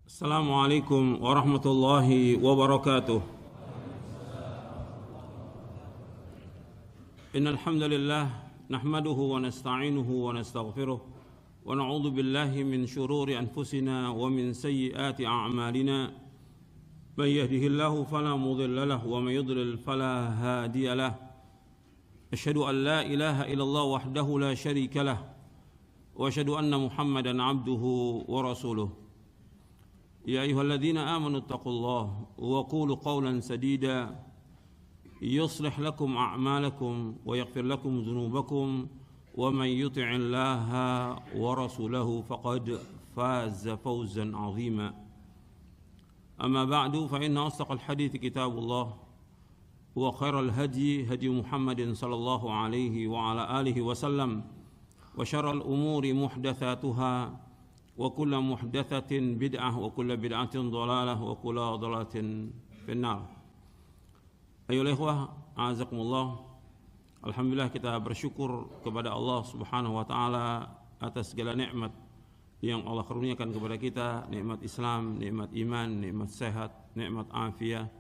Assalamualaikum warahmatullahi wabarakatuh. Innal hamdalillah nahmaduhu wa nasta'inuhu wa nastaghfiruh wa na'udzu billahi min shururi anfusina wa min sayyiati a'malina. May yahdihillahu fala mudilla lahu wa may yudlil fala hadiya lahu. Asyhadu an la ilaha illallah wahdahu la syarika lahu wa asyhadu anna Muhammadan 'abduhu wa rasuluh. يا أيها الذين آمنوا اتقوا الله وقولوا قولا سديدا يصلح لكم أعمالكم ويغفر لكم ذنوبكم ومن يطع الله ورسوله فقد فاز فوزا عظيما. أما بعد فإن أصدق الحديث كتاب الله وخير الهدي هدي محمد صلى الله عليه وعلى آله وسلم وشر الأمور محدثاتها وكل محدثة بدعة وكل بدعة ضلالة وكل ضلالة في النار. Ayolah ikhwah, a'azakumullah. Alhamdulillah, kita bersyukur kepada Allah Subhanahu wa taala atas segala nikmat yang Allah karuniakan kepada kita, nikmat Islam, nikmat iman, nikmat sehat, nikmat afiah,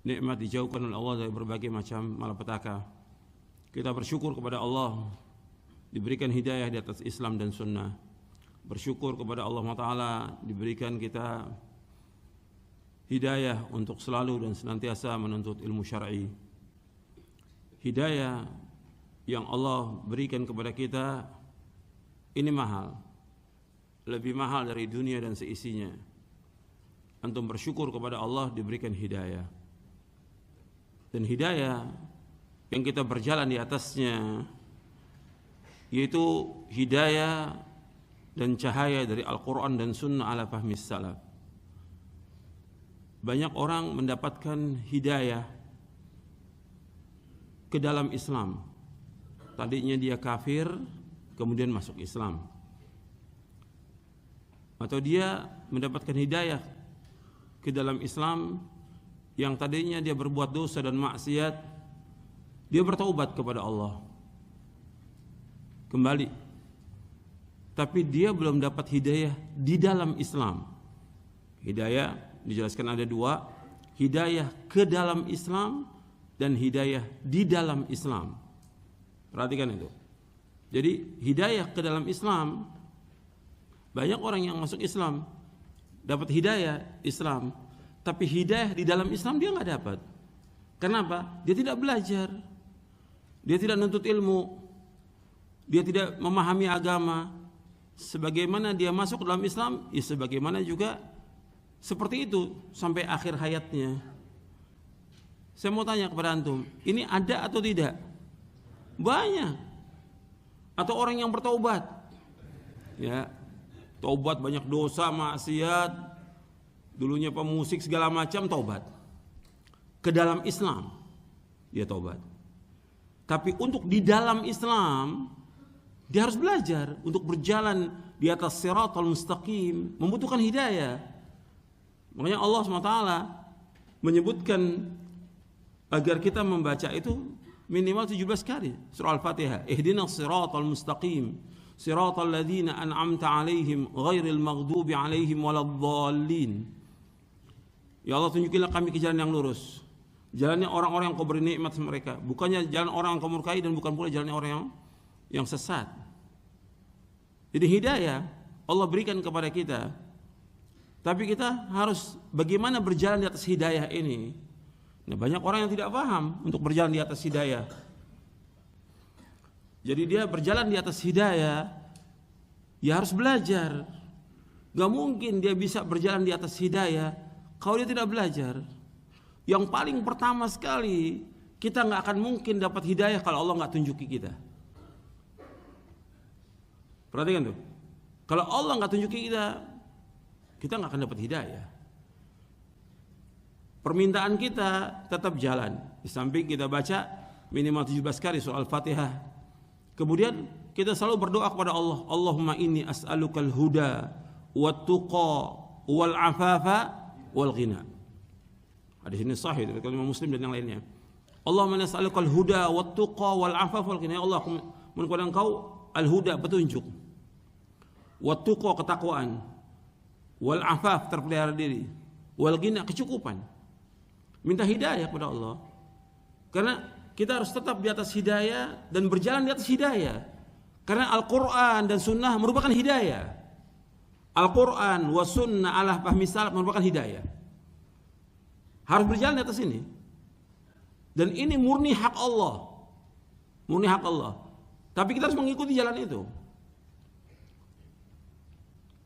nikmat dijauhkan oleh Allah dari berbagai macam malapetaka. Kita bersyukur kepada Allah diberikan hidayah di atas Islam dan sunnah. Bersyukur kepada Allah Ta'ala diberikan kita hidayah untuk selalu dan senantiasa menuntut ilmu syar'i. Hidayah yang Allah berikan kepada kita ini mahal, lebih mahal dari dunia dan seisinya. Antum bersyukur kepada Allah diberikan hidayah, dan hidayah yang kita berjalan di atasnya yaitu hidayah dan cahaya dari Al-Quran dan Sunnah ala fahmis salaf. Banyak orang mendapatkan hidayah ke dalam Islam. Tadinya dia kafir, kemudian masuk Islam. Atau dia mendapatkan hidayah ke dalam Islam yang tadinya dia berbuat dosa dan maksiat, dia bertaubat kepada Allah, kembali. Tapi dia belum dapat hidayah di dalam Islam. Hidayah dijelaskan ada dua, hidayah ke dalam Islam dan hidayah di dalam Islam. Perhatikan itu. Jadi hidayah ke dalam Islam, banyak orang yang masuk Islam dapat hidayah Islam, tapi hidayah di dalam Islam dia nggak dapat. Kenapa? Dia tidak belajar, dia tidak nuntut ilmu, dia tidak memahami agama. Sebagaimana dia masuk dalam Islam, ya sebagaimana juga seperti itu sampai akhir hayatnya. Saya mau tanya kepada antum, ini ada atau tidak? Banyak. Atau orang yang bertaubat, ya, taubat banyak dosa, maksiat, dulunya pemusik segala macam, taubat ke dalam Islam, dia taubat. Tapi untuk di dalam Islam dia harus belajar untuk berjalan di atas siratal mustaqim, membutuhkan hidayah. Makanya Allah SWT menyebutkan agar kita membaca itu minimal 17 kali surah Al-Fatihah. Ihdinas siratal mustaqim, siratal ladzina an'amta 'alaihim ghairil maghdubi 'alaihim waladdallin. Ya Allah, tunjukilah kami ke jalan yang lurus, jalannya orang-orang yang Kau beri nikmat mereka, bukannya jalan orang yang Kau murkai, dan bukan pula jalannya orang yang sesat. Jadi hidayah Allah berikan kepada kita, tapi kita harus bagaimana berjalan di atas hidayah ini. Nah, banyak orang yang tidak paham untuk berjalan di atas hidayah. Jadi dia berjalan di atas hidayah, ya harus belajar. Gak mungkin dia bisa berjalan di atas hidayah kalau dia tidak belajar. Yang paling pertama sekali, kita gak akan mungkin dapat hidayah kalau Allah gak tunjuki kita. Perhatikan tuh, kalau Allah nggak tunjuki kita nggak akan dapat hidayah. Permintaan kita tetap jalan. Di samping kita baca minimal 17 kali surah Al-Fatihah. Kemudian kita selalu berdoa kepada Allah, Allahumma inni as'alukal huda wat tuqa wal afafa wal ghina. Hadis ini sahih dari Imam Muslim dan yang lainnya. Allahumma inni as'alukal huda wat tuqa wal afafa wal ghina. Ya Allah, aku mohon kepada Engkau al-huda, petunjuk, wat tuqa, ketakwaan, wal afaf, terpelihara diri, wal ghina, kecukupan. Minta hidayah kepada Allah. Karena kita harus tetap di atas hidayah dan berjalan di atas hidayah. Karena Al-Quran dan Sunnah merupakan hidayah. Al-Quran wa Sunnah ala fahmi salaf merupakan hidayah. Harus berjalan di atas ini. Dan ini murni hak Allah. Murni hak Allah. Tapi kita harus mengikuti jalan itu.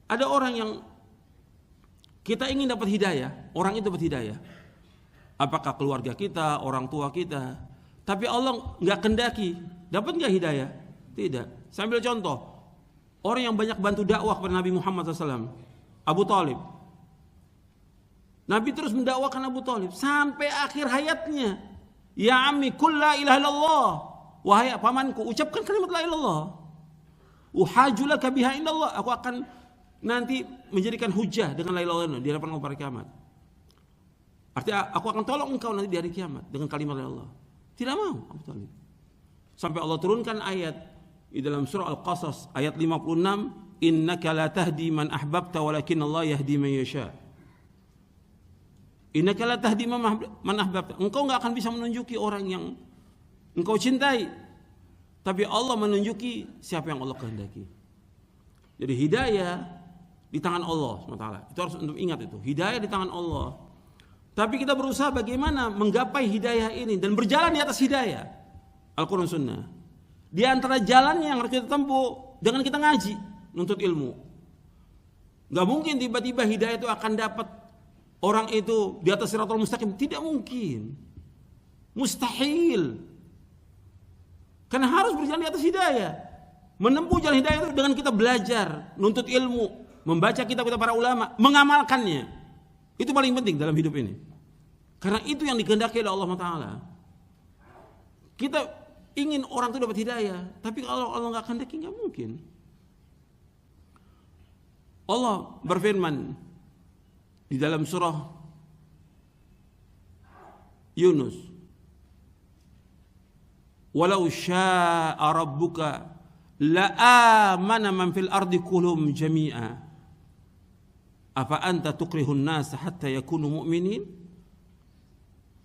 Ada orang yang kita ingin dapat hidayah, orang itu dapat hidayah. Apakah keluarga kita, orang tua kita. Tapi Allah nggak kendaki. Dapat nggak hidayah? Tidak. Saya ambil contoh. Orang yang banyak bantu dakwah kepada Nabi Muhammad SAW. Abu Talib. Nabi terus mendakwakan Abu Talib. Sampai akhir hayatnya. Ya ammi kul la ilaha illallah. Wahai pamanku, ucapkan kalimat la ilaha illallah. Uhajulaka biha indallah. Aku akan nanti menjadikan hujah dengan la ilaha illallah di hadapan Allah pada kiamat. Artinya aku akan tolong engkau nanti di hari kiamat dengan kalimat la ilaha illallah. Tidak mau Abu Talib. Sampai Allah turunkan ayat di dalam surah Al-Qasas ayat 56, innaka la tahdi man ahbabta walakin Allah yahdi man yasha. Innaka la tahdi man ahbabta. Engkau enggak akan bisa menunjuki orang yang engkau cintai. Tapi Allah menunjuki siapa yang Allah kehendaki. Jadi hidayah di tangan Allah SWT. Itu harus untuk ingat itu. Hidayah di tangan Allah. Tapi kita berusaha bagaimana menggapai hidayah ini dan berjalan di atas hidayah. Al-Quran Sunnah. Di antara jalannya yang harus kita tempuh dengan kita ngaji, nuntut ilmu. Gak mungkin tiba-tiba hidayah itu akan dapat orang itu di atas siratal mustaqim. Tidak mungkin. Mustahil. Karena harus berjalan di atas hidayah. Menempuh jalan hidayah itu dengan kita belajar, nuntut ilmu, membaca kitab-kitab para ulama, mengamalkannya. Itu paling penting dalam hidup ini. Karena itu yang dikehendaki oleh Allah Ta'ala. Kita ingin orang itu dapat hidayah, tapi kalau Allah nggak kehendaki nggak mungkin. Allah berfirman di dalam surah Yunus, walau syaa rabbuka la amana man fil ardi kulluhum jami'a afa anta tukrihun nas hatta yakunu mu'minin.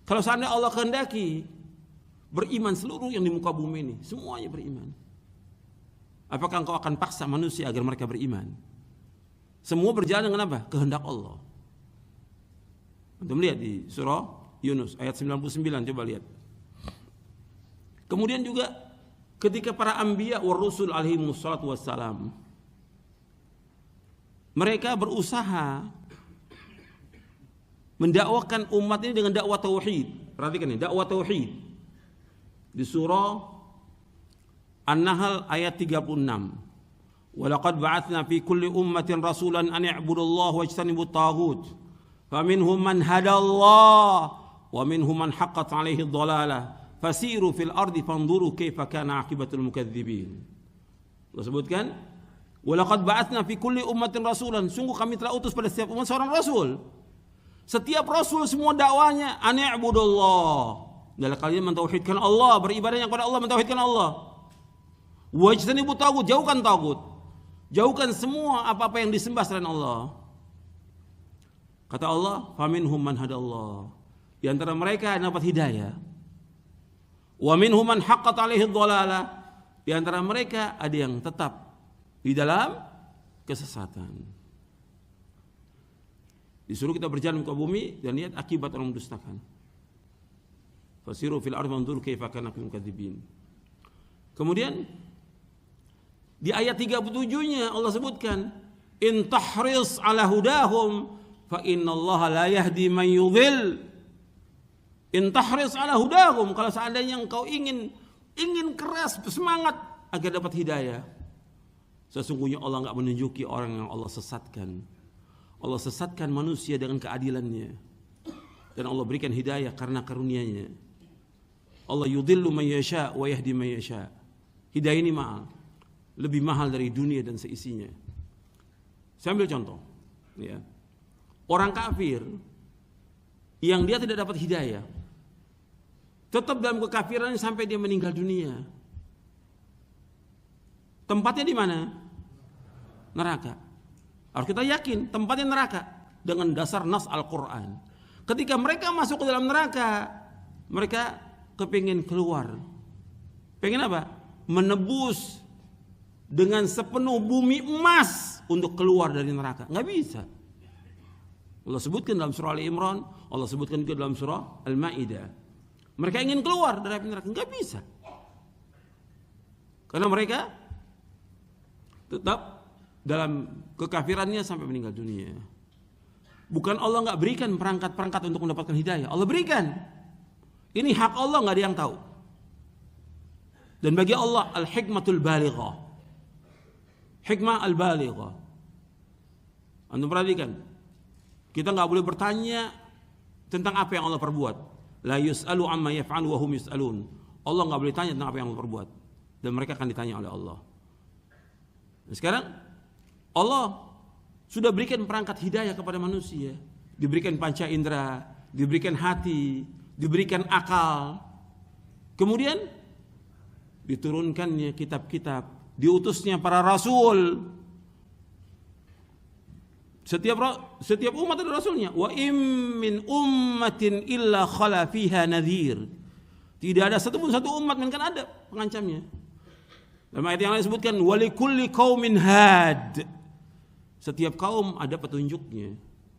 Kalau seandainya Allah kehendaki beriman seluruh yang di muka bumi ini, semuanya beriman, apakah engkau akan paksa manusia agar mereka beriman? Semua berjalan dengan apa? Kehendak Allah. Untuk melihat di surah Yunus ayat 99, coba lihat. Kemudian juga ketika para anbiya wa rusul alaihi wassalatu wassalam, mereka berusaha mendakwakan umat ini dengan dakwah tauhid. Perhatikan ini, dakwah tauhid. Di surah An-Nahl ayat 36. Wa laqad ba'atsna fi kulli ummatin rasulan an i'budullaha wajtanibut taghut. Faminhum man hadallahu wa minhum man haqqat 'alaihi dhalalah. Fasiru fil ardi fanzuru kaifa kana 'aqibatul mukadzibin. Allah sebutkan, wa laqad ba'atsna fi kulli ummatin rasulan. Sungguh kami telah utus pada setiap umat seorang rasul. Setiap rasul semua dakwanya an i'budullah. Dalam kalian mentauhidkan Allah, beribadahnya kepada Allah, mentauhidkan Allah. Wajtanibut taghut, jauhkan taghut. Jauhkan semua apa-apa yang disembah selain Allah. Kata Allah, faminhum man hadallah. Di antara mereka yang dapat hidayah. Wa minhum man haqqat 'alaihi dhalalah. Di antara mereka ada yang tetap di dalam kesesatan. Disuruh kita berjalan ke bumi dan lihat akibat orang mendustakan. Fasiru fil ardi wanzur kaifa kana aqibul mukadzibin. Kemudian di ayat 37-nya Allah sebutkan, in tahris ala hudahum fa innallaha la yahdi man yudhil. In tahris ala hudahum, kalau seandainya engkau ingin keras semangat agar dapat hidayah, sesungguhnya Allah enggak menunjuki orang yang Allah sesatkan. Allah sesatkan manusia dengan keadilannya, dan Allah berikan hidayah karena karunia-Nya. Allah yudhillu man yasha wa yahdi man yasha. Hidayah ini mahal, lebih mahal dari dunia dan seisinya. Saya ambil contoh, ya. Orang kafir yang dia tidak dapat hidayah, tetap dalam kekafiran sampai dia meninggal dunia. Tempatnya di mana? Neraka. Harus kita yakin tempatnya neraka dengan dasar nas Al-Quran. Ketika mereka masuk ke dalam neraka, mereka kepingin keluar. Pengen apa? Menebus dengan sepenuh bumi emas untuk keluar dari neraka. Nggak bisa. Allah sebutkan dalam surah Ali Imran, Allah sebutkan juga dalam surah Al-Maidah. Mereka ingin keluar dari api neraka, nggak bisa. Karena mereka tetap dalam kekafirannya sampai meninggal dunia. Bukan Allah nggak berikan perangkat-perangkat untuk mendapatkan hidayah, Allah berikan. Ini hak Allah, nggak ada yang tahu. Dan bagi Allah al-hikmatul balighah, hikmah al-balighah. Anda perhatikan, kita nggak boleh bertanya tentang apa yang Allah perbuat. La yus'alu amma yaf'alu wa hum yus'alun. Allah nggak boleh tanya tentang apa yang Allah perbuat, dan mereka akan ditanya oleh Allah. Nah, sekarang Allah sudah berikan perangkat hidayah kepada manusia, diberikan panca indera, diberikan hati, diberikan akal. Kemudian diturunkannya kitab-kitab, diutusnya para rasul. Setiap umat ada rasulnya. Wa im min ummatin illa khala fiha nadhir. Tidak ada satu umat melainkan ada pengancamnya. Dalam ayat yang lain disebutkan walikulli qaumin had. Setiap kaum ada petunjuknya.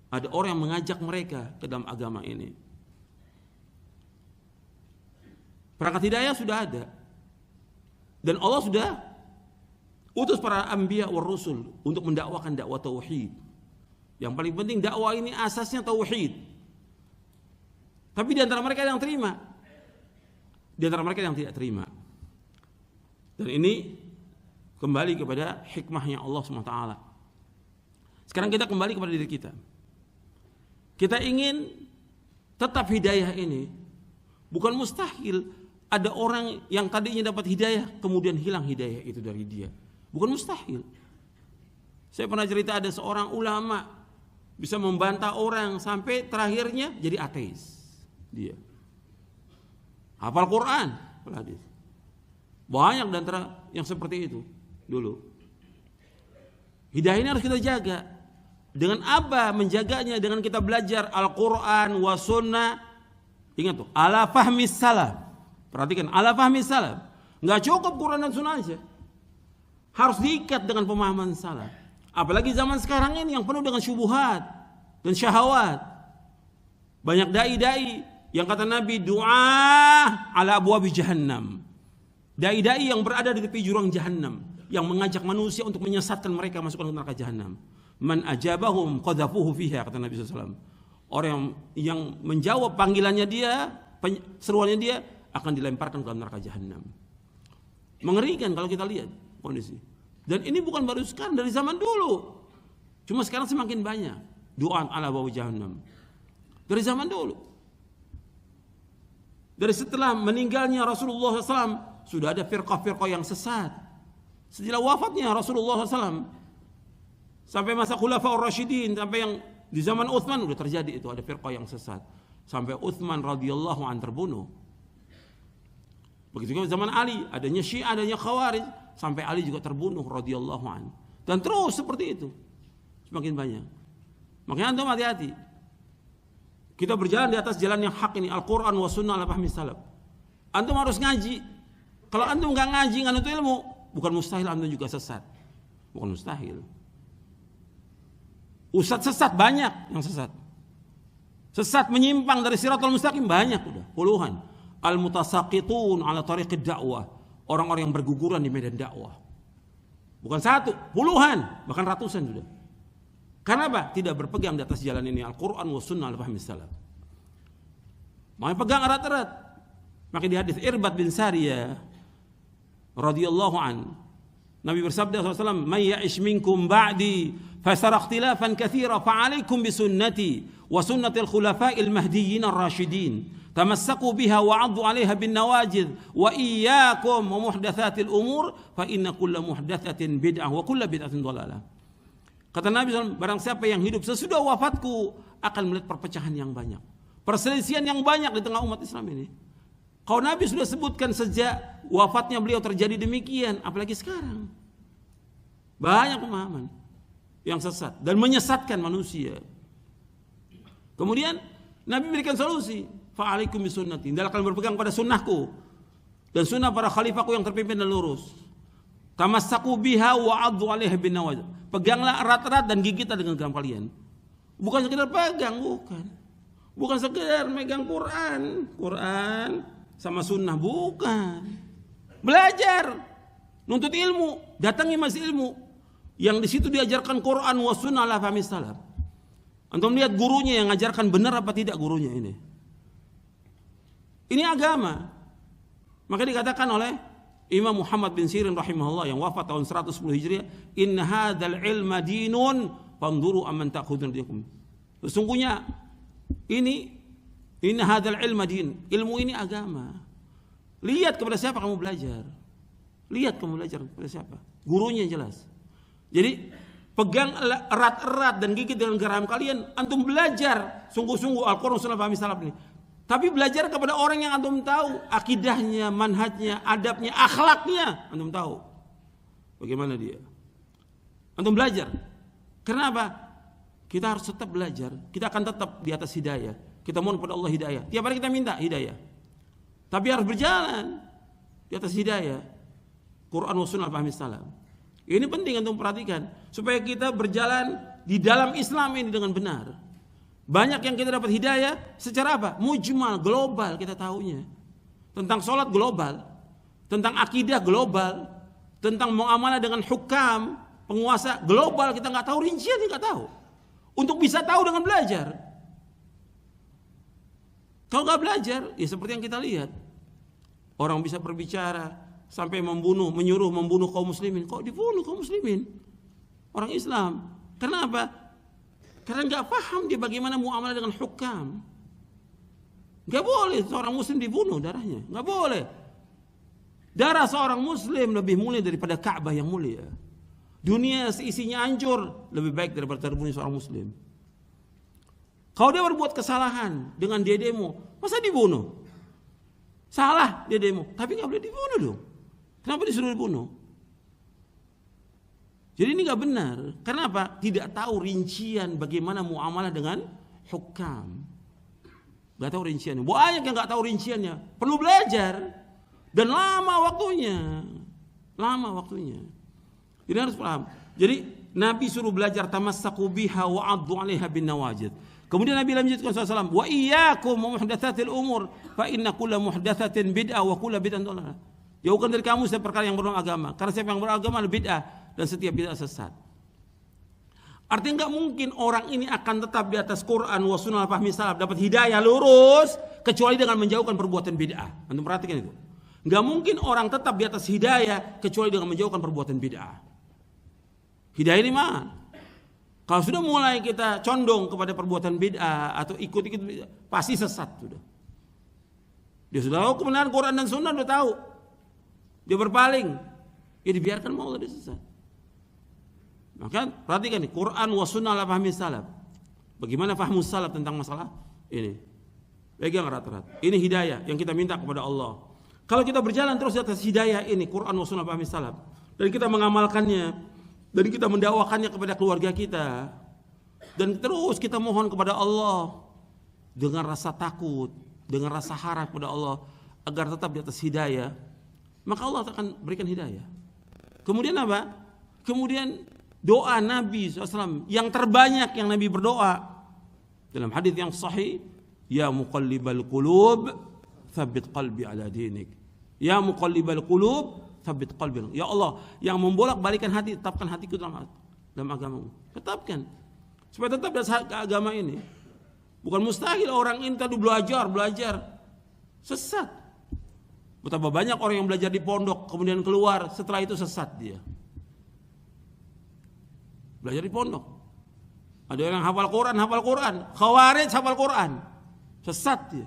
Ada orang yang mengajak mereka ke dalam agama ini. Perangkat hidayah sudah ada. Dan Allah sudah utus para anbiya war rusul untuk mendakwakan dakwah tauhid. Yang paling penting dakwah ini asasnya tauhid. Tapi di antara mereka ada yang terima, di antara mereka yang tidak terima. Dan ini kembali kepada hikmahnya Allah SWT. Sekarang kita kembali kepada diri kita. Kita ingin tetap hidayah ini. Bukan mustahil ada orang yang tadinya dapat hidayah kemudian hilang hidayah itu dari dia. Bukan mustahil. Saya pernah cerita ada seorang ulama bisa membantah orang sampai terakhirnya jadi ateis. Dia hafal Quran, hadis. Banyak di antara yang seperti itu dulu. Hidayah ini harus kita jaga. Dengan apa menjaganya? Dengan kita belajar Al-Quran wa sunnah. Ingat tuh, ala fahmis salaf. Perhatikan, ala fahmis salaf. Nggak cukup Quran dan sunnah aja. Harus diikat dengan pemahaman salaf. Apalagi zaman sekarang ini yang penuh dengan syubhat dan syahwat. Banyak dai-dai yang kata Nabi doa ala abwabi jahannam. Dai-dai yang berada di tepi jurang jahannam, yang mengajak manusia untuk menyesatkan mereka masuk ke neraka jahannam. Man ajabahum qadhafuhu fiha, kata Nabi SAW. Orang yang menjawab panggilannya dia, seruannya dia, akan dilemparkan ke dalam neraka jahannam. Mengerikan kalau kita lihat kondisi. Dan ini bukan baru sekarang, dari zaman dulu. Cuma sekarang semakin banyak doa ala abwabi jahannam. Dari zaman dulu. Dari setelah meninggalnya Rasulullah SAW, sudah ada firqah-firqah yang sesat. Setelah wafatnya Rasulullah SAW, sampai masa Khulafaur Rasyidin, sampai yang di zaman Utsman sudah terjadi itu, ada firqah yang sesat. Sampai Utsman radhiyallahu an terbunuh. Begitu juga zaman Ali, adanya Syiah, adanya Khawarij, sampai Ali juga terbunuh radhiyallahu an. Dan terus seperti itu. Semakin banyak. Makanya antum hati-hati. Kita berjalan di atas jalan yang hak ini, Al-Quran wa sunnah ala fahmi salaf. Antum harus ngaji. Kalau antum nggak ngaji, nggak nuntut ilmu, bukan mustahil antum juga sesat. Bukan mustahil. Ustadz sesat banyak yang sesat. Sesat menyimpang dari siratal mustaqim banyak udah, puluhan. Al-mutasaqitun ala tariqid dakwah. Orang-orang yang berguguran di medan dakwah. Bukan satu, puluhan, bahkan ratusan sudah. Karena apa? Tidak berpegang di atas jalan ini Al-Quran wa sunnah al-fahmi salaf. Makanya pegang erat-erat. Maka di hadis Irbad bin Sariyah radhiyallahu an, Nabi bersabda SAW, "Man ya'ish minkum ba'di fasara ikhtilafan katsira fa'alaikum bisunnati wa sunnatil khulafa'il mahdiyyin ar-rasyidin. Tamassaku biha wa 'addu 'alaiha bin nawajid wa iyyakum wa muhdatsatil umur fa inna kulla muhdatsatin bid'ah wa kulla bid'atin dhalalah." Kata Nabi SAW, barang siapa yang hidup sesudah wafatku akan melihat perpecahan yang banyak, perselisihan yang banyak di tengah umat Islam ini. Kalau Nabi sudah sebutkan sejak wafatnya beliau terjadi demikian, apalagi sekarang. Banyak pemahaman. yang sesat dan menyesatkan manusia. Kemudian Nabi berikan solusi, fa'alaikum bisunnati, hendaklah kalian berpegang pada sunnahku dan sunnah para khalifahku yang terpimpin dan lurus. Tamassaku biha wa 'addu 'alaiha bin nawajid. Peganglah erat-erat dan gigitlah dengan geram kalian. Bukan sekedar pegang, bukan. Bukan sekedar megang Quran sama sunnah, bukan. Belajar, nuntut ilmu, datangi majelis ilmu yang di situ diajarkan Quran wa sunnah ala fahmi salaf. Antum lihat gurunya yang ngajarkan benar apa tidak gurunya ini. Ini agama. Maka dikatakan oleh Imam Muhammad bin Sirin rahimahullah yang wafat tahun 110 Hijriah, "Inna hadzal ilma dinun, fanzuru amman ta'khudun dinakum." Sesungguhnya ini hadzal ilma din. Ilmu ini agama. Lihat kepada siapa kamu belajar. Lihat kamu belajar kepada siapa. Gurunya jelas. Jadi pegang erat-erat dan gigit dengan geram kalian. Antum belajar sungguh-sungguh Al-Quran Sunnah Fahmi Salaf ini. Tapi belajar kepada orang yang antum tahu akidahnya, manhajnya, adabnya, akhlaknya. Antum tahu bagaimana dia. Antum belajar. Kenapa? Kita harus tetap belajar. Kita akan tetap di atas hidayah. Kita mohon kepada Allah hidayah. Tiap hari kita minta hidayah. Tapi harus berjalan di atas hidayah Quran wa sunnah fahmi salaf. Ini penting untuk perhatikan supaya kita berjalan di dalam Islam ini dengan benar. Banyak yang kita dapat hidayah secara apa? Mujmal, global kita tahunya. Tentang sholat global, tentang akidah global, tentang muamalah dengan hukam, penguasa global kita nggak tahu, rincian nggak tahu. Untuk bisa tahu dengan belajar. Kalau nggak belajar, ya seperti yang kita lihat, orang bisa berbicara sampai menyuruh membunuh kaum muslimin. Kok dibunuh kaum muslimin? Orang Islam. Kenapa? Karena nggak paham dia bagaimana muamalah dengan hukam. Nggak boleh seorang muslim dibunuh darahnya, nggak boleh. Darah seorang muslim lebih mulia daripada Ka'bah yang mulia. Dunia seisinya hancur lebih baik daripada terbunuh seorang muslim. Kalau dia berbuat kesalahan dengan dia demo, masa dibunuh? Salah dia demo, tapi nggak boleh dibunuh dong. Kenapa disuruh dibunuh? Jadi ini nggak benar. Kenapa? Tidak tahu rincian bagaimana muamalah dengan hukam. Nggak tahu rinciannya. Banyak yang nggak tahu rinciannya. Perlu belajar dan lama waktunya. Ini harus paham. Jadi Nabi suruh belajar tamassaku biha wa 'addu 'alaiha bin nawajid. Kemudian Nabi lanjutkan SAW, wa iyyakum muhdatsatil umur fa inna kulla muhdatsatin bid'ah wa kulla bid'atin dhalalah. Jauhkan dari kamu setiap perkara yang berbau agama, karena setiap yang beragama adalah bid'ah dan setiap bid'ah sesat. Artinya enggak mungkin orang ini akan tetap di atas Quran wa sunnah fahmi salaf, dapat hidayah lurus kecuali dengan menjauhkan perbuatan bid'ah. Antum perhatikan itu. Enggak mungkin orang tetap di atas hidayah kecuali dengan menjauhkan perbuatan bid'ah. Hidayah ini mana? Kalau sudah mulai kita condong kepada perbuatan bid'ah atau ikut-ikut bid'ah, pasti sesat sudah. Dia sudah tahu kebenaran Quran dan Sunnah, sudah tahu. Dia berpaling, ya dibiarkan mau Allah, dia sesat. Maka perhatikan nih, Quran wa Sunnah ala fahmi salaf. Bagaimana fahmu salaf tentang masalah ini? Pegang erat-erat. Ini hidayah yang kita minta kepada Allah. Kalau kita berjalan terus di atas hidayah ini, Quran wa Sunnah fahmi salaf, dan kita mengamalkannya, dan kita mendakwakannya kepada keluarga kita, dan terus kita mohon kepada Allah dengan rasa takut, dengan rasa harap kepada Allah agar tetap di atas hidayah, maka Allah akan berikan hidayah. Kemudian apa? Kemudian doa Nabi SAW yang terbanyak yang Nabi berdoa dalam hadis yang sahih, ya muqallibal qulub tsabbit qalbi ala dinik. Ya muqallibal qulub tsabbit qalbi. Ya Allah yang membolak-balikan hati, tetapkan hatiku dalam agamamu. Tetapkan supaya tetap dalam agama ini. Bukan mustahil orang ini tadi belajar sesat. Betapa banyak orang yang belajar di pondok kemudian keluar setelah itu sesat dia. Belajar di pondok. Ada yang hafal Quran, Khawarij hafal Quran. Sesat dia.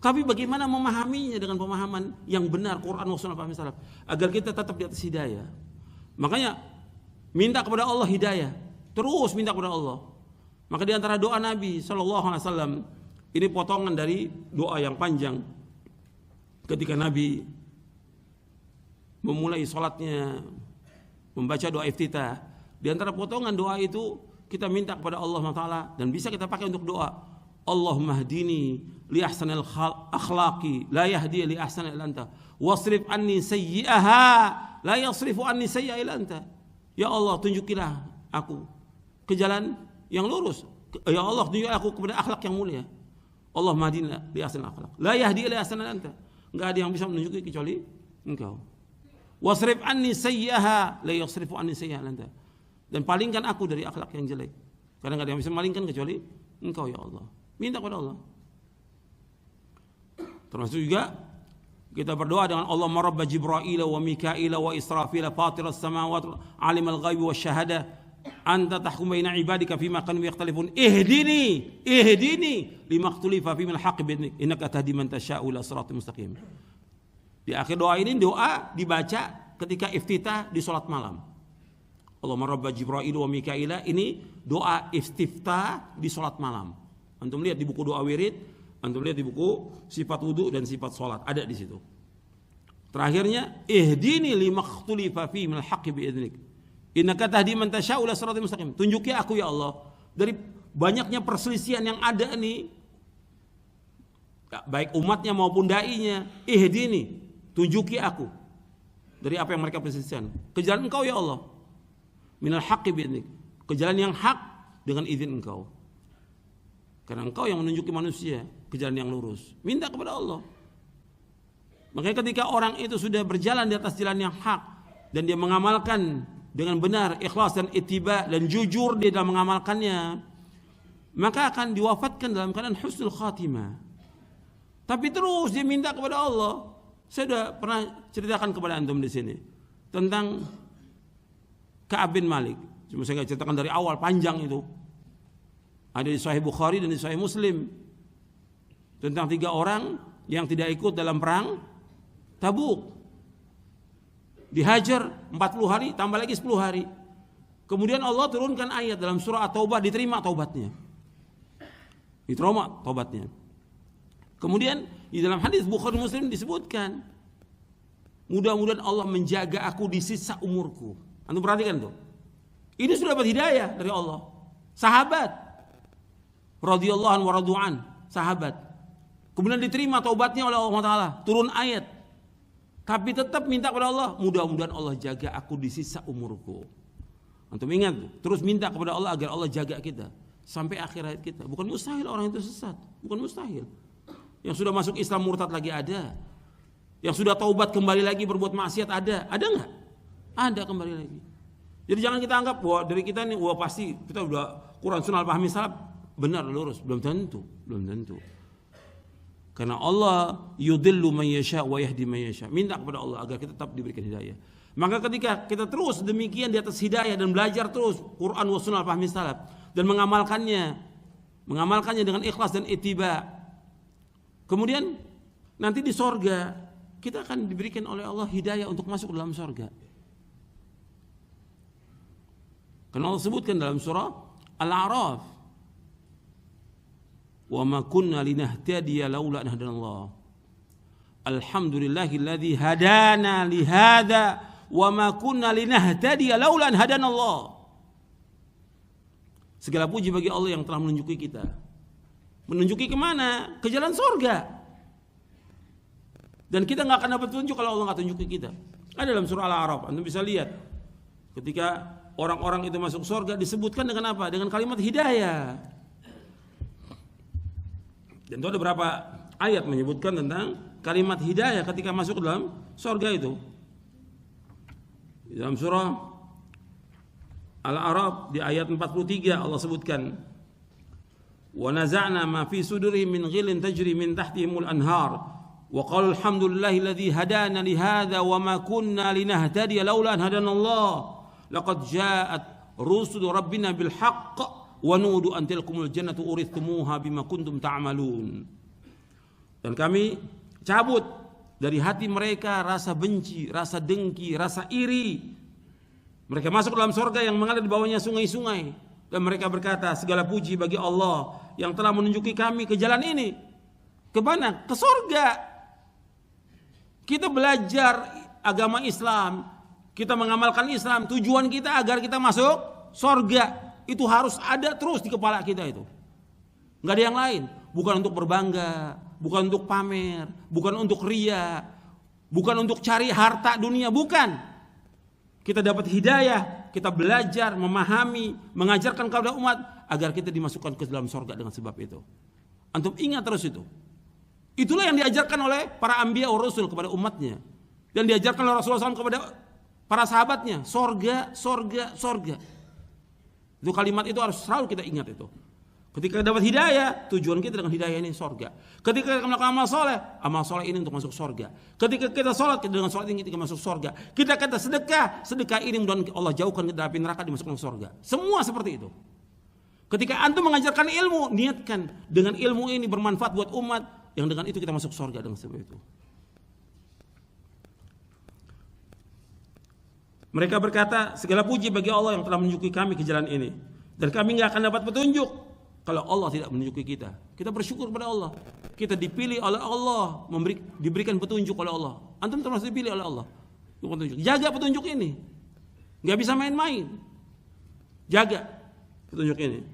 Tapi bagaimana memahaminya dengan pemahaman yang benar Quran wa Sunnah fahmi salaf agar kita tetap di atas hidayah. Makanya minta kepada Allah hidayah. Terus minta kepada Allah. Maka di antara doa Nabi SAW, ini potongan dari doa yang panjang. Ketika Nabi memulai sholatnya, membaca doa iftitah. Di antara potongan doa itu kita minta kepada Allah Taala dan bisa kita pakai untuk doa. Allahumma hdini li ahsanil akhlaqi la yahdi li ahsanil illa anta wasrif anni sayyi'aha la yasrifu anni sayyi'a illa anta. Ya Allah, tunjukilah aku ke jalan yang lurus. Ya Allah, tunjukilah aku kepada akhlak yang mulia. Allahumma hdini li ahsanil akhlaq la yahdi li ahsanil illa anta. Enggak ada yang bisa menunjuki kecuali Engkau. Wasrif anni sayyi'aha la yasrifu anni sayyi'a illa anta. Dan palingkan aku dari akhlak yang jelek. Karena enggak ada yang bisa malingkan kecuali Engkau ya Allah. Minta kepada Allah. Termasuk juga kita berdoa dengan Allah Rabb Jibril wa Mikail wa Israfil fatiras samawati alimul ghaibi wasyahada anta tahkum baina ibadika fima kanu yakhtalifun ihdini lima ikhtalafa fi min al-haqq bi'idnik innaka tahdi man tasha'u ila siratal mustaqim. Di akhir doa ini doa dibaca ketika iftitah di salat malam. Allahumma Rabb Jibril wa Mikail, ini doa istiftah di salat malam. Antum lihat di buku doa wirid, antum lihat di buku sifat wudu dan sifat salat, ada di situ. Terakhirnya ihdini limakhtulifa fi minal haqqi bi'idnik innaka tahdi man tasya'u ila siratal mustaqim. Tunjuki aku ya Allah dari banyaknya perselisihan yang ada nih, baik umatnya maupun dai-nya. Ihdini, tunjuki aku dari apa yang mereka perselisihan ke jalan Engkau ya Allah. Minal haqqi bi'idnik, ke jalan yang hak dengan izin Engkau. Karena Engkau yang menunjuki manusia ke jalan yang lurus. Minta kepada Allah. Makanya ketika orang itu sudah berjalan di atas jalan yang hak dan dia mengamalkan dengan benar, ikhlas dan ittiba dan jujur dia dalam mengamalkannya, maka akan diwafatkan dalam keadaan husnul khatimah. Tapi terus dia minta kepada Allah. Saya sudah pernah ceritakan kepada antum di sini tentang Ka'ab bin Malik. Cuma saya nggak ceritakan dari awal, panjang itu. Ada di Sahih Bukhari dan di Sahih Muslim tentang 3 orang yang tidak ikut dalam perang Tabuk. Dihajar 40 hari tambah lagi 10 hari. Kemudian Allah turunkan ayat dalam surah At-Taubah, diterima taubatnya. Diterima taubatnya. Kemudian di dalam hadis Bukhari Muslim disebutkan, mudah-mudahan Allah menjaga aku di sisa umurku. Antum perhatikan tuh. Ini sudah dapat hidayah dari Allah. Sahabat radhiyallahu anhu wa radu'an, sahabat. Kemudian diterima taubatnya oleh Allah Taala, turun ayat. Tapi tetap minta kepada Allah, mudah-mudahan Allah jaga aku di sisa umurku. Antum ingat, terus minta kepada Allah agar Allah jaga kita sampai akhir hayat kita. Bukan mustahil orang itu sesat, bukan mustahil. Yang sudah masuk Islam murtad lagi ada. Yang sudah taubat kembali lagi berbuat maksiat ada enggak? Ada kembali lagi. Jadi jangan kita anggap bahwa dari kita ini wah pasti kita udah Quran Sunnah pahami salaf benar lurus, belum tentu. Karena Allah yudillu man yasha wa yahdi man yasha. Minta kepada Allah agar kita tetap diberikan hidayah. Maka ketika kita terus demikian di atas hidayah dan belajar terus Quran wa Sunnah pahami salaf dan mengamalkannya dengan ikhlas dan ittiba, kemudian nanti di sorga kita akan diberikan oleh Allah hidayah untuk masuk ke dalam sorga. Karena Allah sebutkan dalam surah Al-A'raf, wa ma kunna linahtadiya laula an hadanallah. Alhamdulillahilladzi hadana li hadza wa ma kunna linahtadiya laula an hadanallah. Segala puji bagi Allah yang telah menunjuki kita. Menunjuki kemana? Ke jalan surga. Dan kita enggak akan dapat petunjuk kalau Allah enggak tunjuki kita. Ada dalam surah Al-A'raf, Anda bisa lihat. Ketika orang-orang itu masuk surga disebutkan dengan apa? Dengan kalimat hidayah. Dan itu ada beberapa ayat menyebutkan tentang kalimat hidayah ketika masuk ke dalam surga itu. Di dalam surah Al-A'raf di ayat 43 Allah sebutkan, wa naza'na ma fi sudurihim min ghillin tajri min tahtihimul anhar wa qalu alhamdulillahilladzi hadana li hadza wa ma kunna linahtadiya laula an hadanallah laqad ja'at rusul rabbina bil haqq wa nudu an tilkumul jannatu urithumuha bima kuntum ta'malun. Dan kami cabut dari hati mereka rasa benci, rasa dengki, rasa iri. Mereka masuk dalam surga yang mengalir di bawahnya sungai-sungai dan mereka berkata, segala puji bagi Allah yang telah menunjuki kami ke jalan ini. Ke mana? Ke surga. Kita belajar agama Islam kita mengamalkan Islam, tujuan kita agar kita masuk surga. Itu harus ada terus di kepala kita itu. Nggak ada yang lain. Bukan untuk berbangga, bukan untuk pamer, bukan untuk ria, bukan untuk cari harta dunia, bukan. Kita dapat hidayah, kita belajar, memahami, mengajarkan kepada umat agar kita dimasukkan ke dalam surga dengan sebab itu. Antum ingat terus itu. Itulah yang diajarkan oleh para anbiya wa rasul kepada umatnya, dan diajarkan oleh Rasulullah SAW kepada para sahabatnya. Surga, surga, surga. Itu kalimat itu harus selalu kita ingat itu. Ketika dapat hidayah, tujuan kita dengan hidayah ini surga. Ketika kita melakukan amal soleh ini untuk masuk surga. Ketika kita sholat, dengan sholat ini kita masuk surga. Kita kata sedekah, sedekah ini mudah Allah jauhkan kita dari neraka, dimasukkan ke surga. Semua seperti itu. Ketika antum mengajarkan ilmu, niatkan dengan ilmu ini bermanfaat buat umat, yang dengan itu kita masuk surga dengan sebab itu. Mereka berkata, segala puji bagi Allah yang telah menunjuki kami ke jalan ini, dan kami nggak akan dapat petunjuk kalau Allah tidak menunjuki kita. Kita bersyukur kepada Allah. Kita dipilih oleh Allah, diberikan petunjuk oleh Allah. Antum termasuk dipilih oleh Allah. Jaga petunjuk ini. Nggak bisa main-main. Jaga petunjuk ini.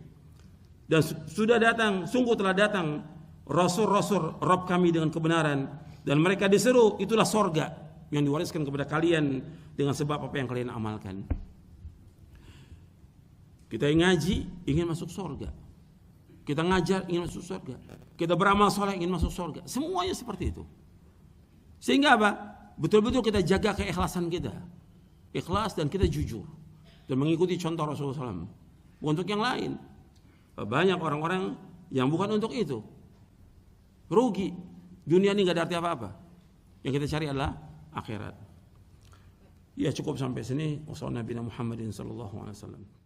Dan sudah datang, sungguh telah datang rasul-rasul Rabb kami dengan kebenaran, dan mereka diseru, itulah surga yang diwariskan kepada kalian dengan sebab apa yang kalian amalkan. Kita ngaji ingin masuk surga. Kita ngajar ingin masuk surga. Kita beramal soleh ingin masuk surga. Semuanya seperti itu. Sehingga apa? Betul-betul kita jaga keikhlasan kita. Ikhlas dan kita jujur. Dan mengikuti contoh Rasulullah SAW. Bukan untuk yang lain. Banyak orang-orang yang bukan untuk itu. Rugi. Dunia ini gak ada arti apa-apa. Yang kita cari adalah akhirat. Ya cukup sampai sini. Wassalamualaikum warahmatullahi wabarakatuh.